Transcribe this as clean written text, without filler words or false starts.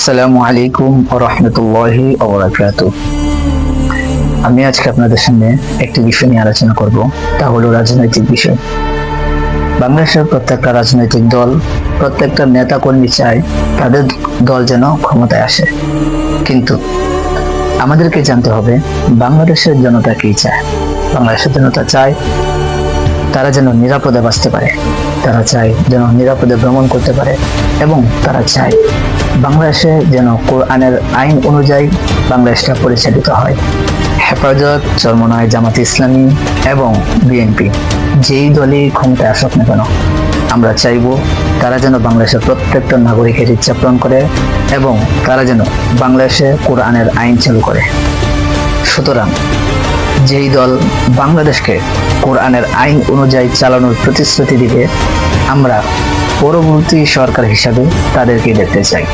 আসসালামু আলাইকুম ওয়া রাহমাতুল্লাহি ওয়া বারাকাতুহু। আমি আজকে আপনাদের সামনে একটি বিষয় নিয়ে আলোচনা করব, তা হলো রাজনৈতিক বিষয়। বাংলাদেশের প্রত্যেকটা রাজনৈতিক দল, প্রত্যেকটা নেতা কর্মী চায় তাদের দল যেন ক্ষমতায় আসে, কিন্তু আমাদেরকে জানতে হবে বাংলাদেশের জনতা কি চায়। বাংলাদেশের জনতা চায় তারা যেন নিরাপদে বাঁচতে পারে, তারা চায় যেন নিরাপদে ভ্রমণ করতে পারে, এবং তারা চায় বাংলাদেশে যেন কোরআনের আইন অনুযায়ী বাংলাদেশটা পরিচালিত হয়। হেফাজত, চরমনায় জামাত ইসলামী এবং বিএনপি যেই দলই ক্ষমতায় আসুক না কেন, আমরা চাইব তারা যেন বাংলাদেশের প্রত্যেকটা নাগরিকের ইচ্ছা পূরণ করে এবং তারা যেন বাংলাদেশে কোরআনের আইন চালু করে। সুতরাং যেই দল বাংলাদেশকে কোরআনের আইন অনুযায়ী চালানোর প্রতিশ্রুতি দিবে, আমরা পরবর্তী সরকার হিসাবে তাদেরকে দেখতে চাই।